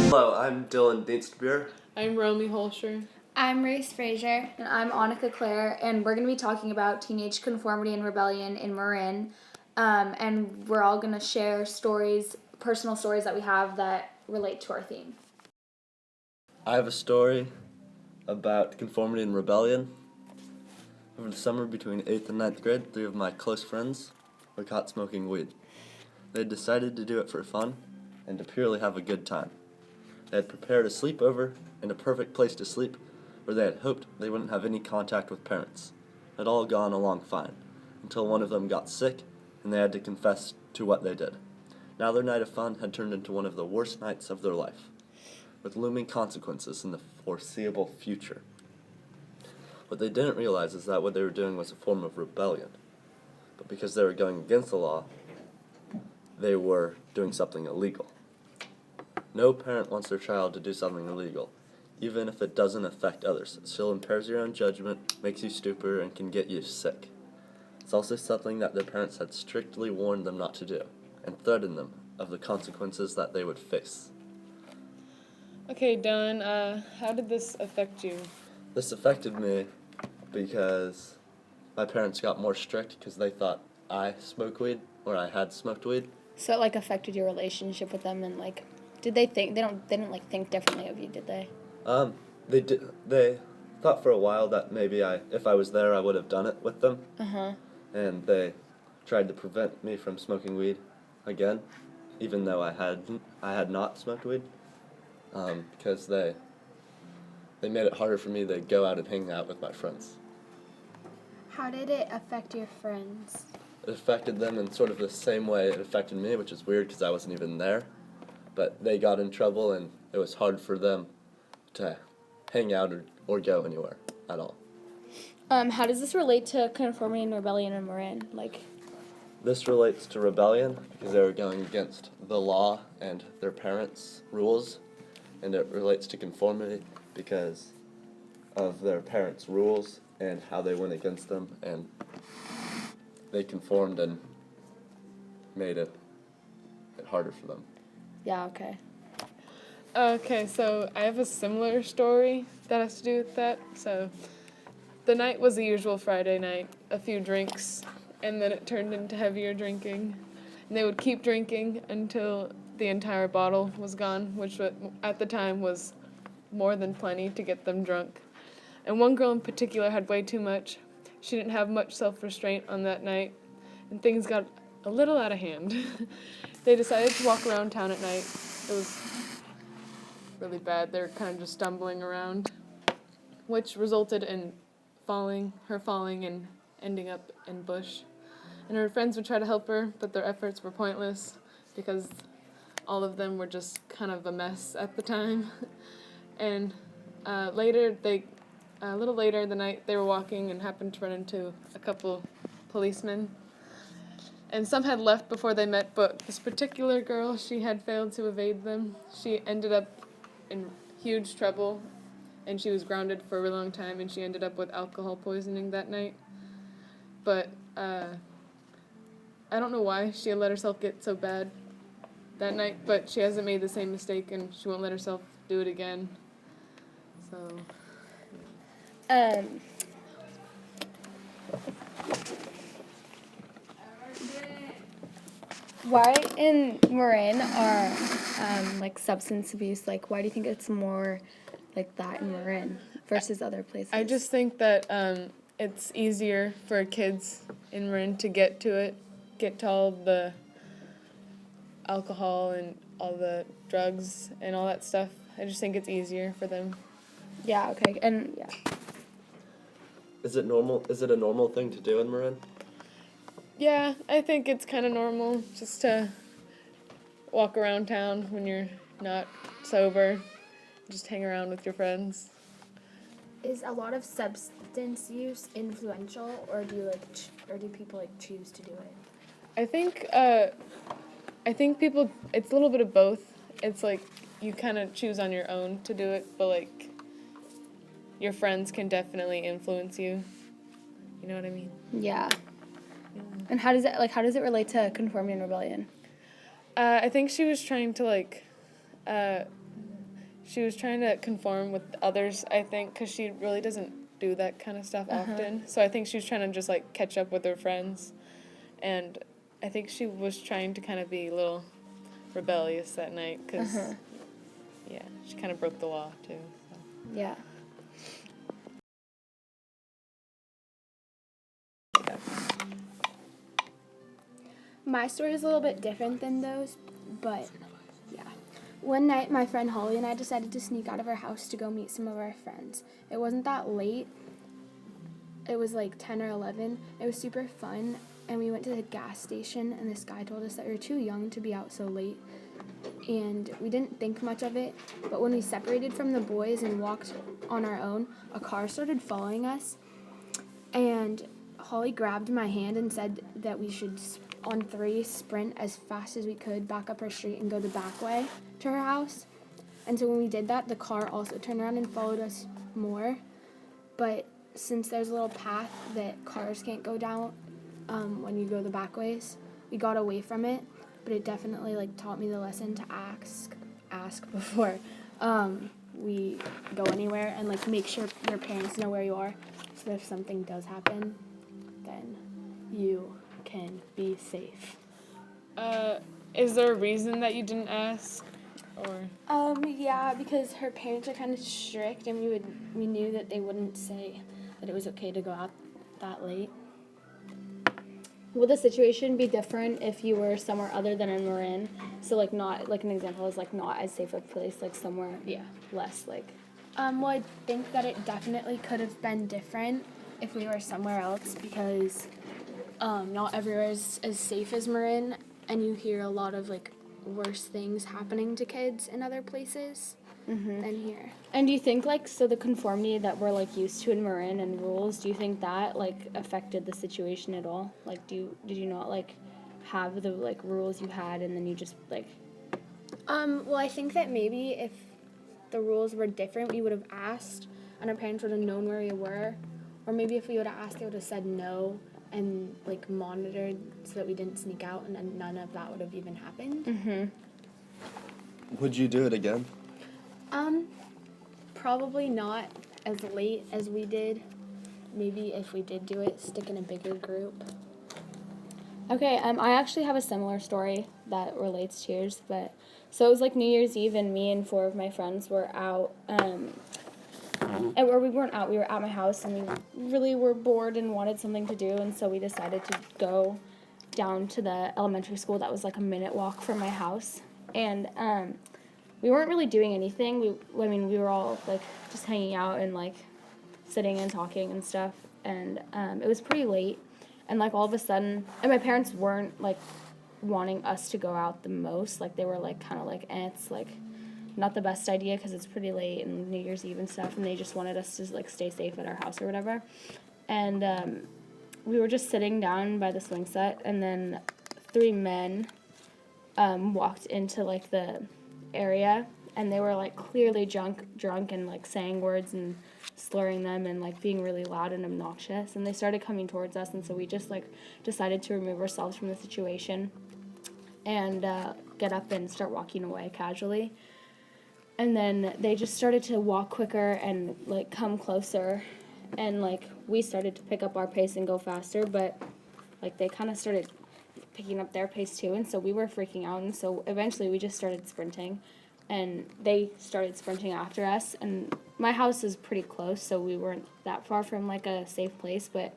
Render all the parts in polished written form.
Hello, I'm Dylan Dienstbier. I'm Romy Holscher. I'm Reese Frazier. And I'm Anika Claire, and we're going to be talking about teenage conformity and rebellion in Marin. And we're all going to share stories, personal stories that we have that relate to our theme. I have a story about conformity and rebellion. Over the summer between 8th and 9th grade, 3 of my close friends were caught smoking weed. They had decided to do it for fun and to purely have a good time. They had prepared a sleepover in a perfect place to sleep where they had hoped they wouldn't have any contact with parents. It had all gone along fine until one of them got sick and they had to confess to what they did. Now their night of fun had turned into one of the worst nights of their life, with looming consequences in the foreseeable future. What they didn't realize is that what they were doing was a form of rebellion. But because they were going against the law, they were doing something illegal. No parent wants their child to do something illegal, even if it doesn't affect others. It still impairs your own judgment, makes you stupider, and can get you sick. It's also something that their parents had strictly warned them not to do, and threatened them of the consequences that they would face. Okay, Dylan, how did this affect you? This affected me because my parents got more strict because they thought I smoked weed, or I had smoked weed. So it affected your relationship with them, and did they think they didn't think differently of you, did they? They did. They thought for a while that maybe if I was there, I would have done it with them. And they tried to prevent me from smoking weed again, even though I had not smoked weed, because they made it harder for me to go out and hang out with my friends. How did it affect your friends? It affected them in sort of the same way it affected me, which is weird because I wasn't even there. But they got in trouble, and it was hard for them to hang out or go anywhere at all. How does this relate to conformity and rebellion in Marin? This relates to rebellion because they were going against the law and their parents' rules, and it relates to conformity because of their parents' rules and how they went against them, and they conformed and made it harder for them. Yeah, okay. Okay, so I have a similar story that has to do with that. So the night was the usual Friday night, a few drinks, and then it turned into heavier drinking. And they would keep drinking until the entire bottle was gone, which at the time was more than plenty to get them drunk. And one girl in particular had way too much. She didn't have much self-restraint on that night, and things got a little out of hand. They decided to walk around town at night. It was really bad. They were kind of just stumbling around, which resulted in her falling and ending up in bush. And her friends would try to help her, but their efforts were pointless because all of them were just kind of a mess at the time. And a little later in the night, they were walking and happened to run into a couple policemen. And some had left before they met, but this particular girl, she had failed to evade them. She ended up in huge trouble, and she was grounded for a really long time, and she ended up with alcohol poisoning that night. But I don't know why she had let herself get so bad that night, but she hasn't made the same mistake, and she won't let herself do it again. So... Why in Marin are substance abuse, why do you think it's more like that in Marin versus other places? I just think that it's easier for kids in Marin to get to all the alcohol and all the drugs and all that stuff. I just think it's easier for them. Yeah, okay, and yeah. Is it normal? Is it a normal thing to do in Marin? Yeah, I think it's kind of normal just to walk around town when you're not sober, just hang around with your friends. Is a lot of substance use influential, or do people choose to do it? I think people, it's a little bit of both. It's you kind of choose on your own to do it, but your friends can definitely influence you. You know what I mean? Yeah. And how does it relate to conformity and rebellion? I think she was trying to she was trying to conform with others, I think, because she really doesn't do that kind of stuff often. So I think she was trying to just, like, catch up with her friends. And I think she was trying to kind of be a little rebellious that night because, yeah, she kind of broke the law, too. So. Yeah. My story is a little bit different than those, but yeah. One night, my friend Holly and I decided to sneak out of our house to go meet some of our friends. It wasn't that late. It was like 10 or 11. It was super fun, and we went to the gas station, and this guy told us that we were too young to be out so late. And we didn't think much of it, but when we separated from the boys and walked on our own, a car started following us, and Holly grabbed my hand and said that we should, on 3, sprint as fast as we could back up our street and go the back way to her house. And so when we did that, the car also turned around and followed us more. But since there's a little path that cars can't go down when you go the back ways, we got away from it. But it definitely like taught me the lesson to ask before we go anywhere, and like make sure your parents know where you are, so that if something does happen, then you can be safe. Is there a reason that you didn't ask? Or Yeah, because her parents are kind of strict, and we knew that they wouldn't say that it was okay to go out that late. Would the situation be different if you were somewhere other than in Marin? So, like, not, like, an example is, like, not as safe a place, like, somewhere, less, like... Well, I think that it definitely could have been different if we were somewhere else, because not everywhere is as safe as Marin, and you hear a lot of, like, worse things happening to kids in other places than here. And do you think, like, so the conformity that we're, like, used to in Marin and rules, do you think that, like, affected the situation at all? Like, did you not, like, have the, like, rules you had and then you just, like... Well, I think that maybe if the rules were different, we would have asked, and our parents would have known where we were. Or maybe if we would have asked, they would have said no and, like, monitored so that we didn't sneak out, and then none of that would have even happened. Would you do it again? Probably not as late as we did. Maybe if we did do it, stick in a bigger group. Okay, I actually have a similar story that relates to yours, but... So it was, like, New Year's Eve, and me and 4 of my friends were out, and where we weren't out, we were at my house, and we really were bored and wanted something to do, and so we decided to go down to the elementary school that was, like, a minute walk from my house, and, we weren't really doing anything. We were all, like, just hanging out and, like, sitting and talking and stuff, and it was pretty late, and, like, all of a sudden, and my parents weren't, like, wanting us to go out the most. Like, they were, like, kind of like, it's, like, not the best idea because it's pretty late and New Year's Eve and stuff, and they just wanted us to, like, stay safe at our house or whatever, and we were just sitting down by the swing set, and then 3 men walked into, like, the area, and they were, like, clearly drunk and, like, saying words and slurring them and, like, being really loud and obnoxious, and they started coming towards us, and so we just, like, decided to remove ourselves from the situation and get up and start walking away casually. And then they just started to walk quicker and, like, come closer, and, like, we started to pick up our pace and go faster, but, like, they kind of started picking up their pace too, and so we were freaking out, and so eventually we just started sprinting, and they started sprinting after us, and my house is pretty close, so we weren't that far from, like, a safe place, but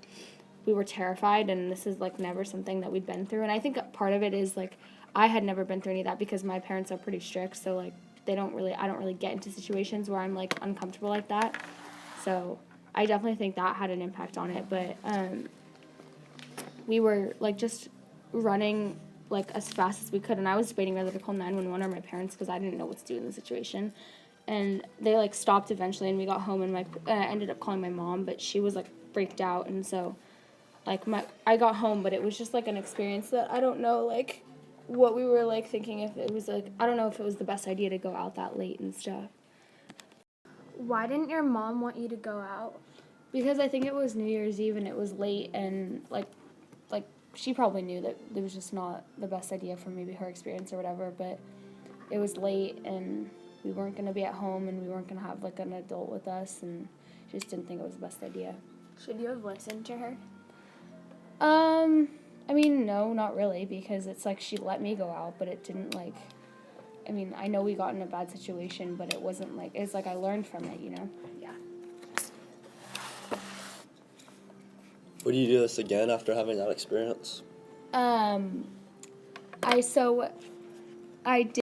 we were terrified, and this is, like, never something that we'd been through, and I think part of it is, like, I had never been through any of that because my parents are pretty strict, so, like, I don't really get into situations where I'm, like, uncomfortable like that, so I definitely think that had an impact on it, but we were, like, just running, like, as fast as we could, and I was debating whether to call 911 or my parents because I didn't know what to do in the situation, and they, like, stopped eventually, and we got home, and I ended up calling my mom, but she was, like, freaked out, and so, like, I got home, but it was just, like, an experience that I don't know, like, what we were, like, thinking, if it was, like, I don't know if it was the best idea to go out that late and stuff. Why didn't your mom want you to go out? Because I think it was New Year's Eve, and it was late, and, like, she probably knew that it was just not the best idea for maybe her experience or whatever, but it was late, and we weren't going to be at home and we weren't going to have like an adult with us, and she just didn't think it was the best idea. Should you have listened to her? I mean, no, not really, because it's like she let me go out, but it didn't like, I mean, I know we got in a bad situation, but it wasn't like, it's like I learned from it, you know? Yeah. Would you do this again after having that experience? I did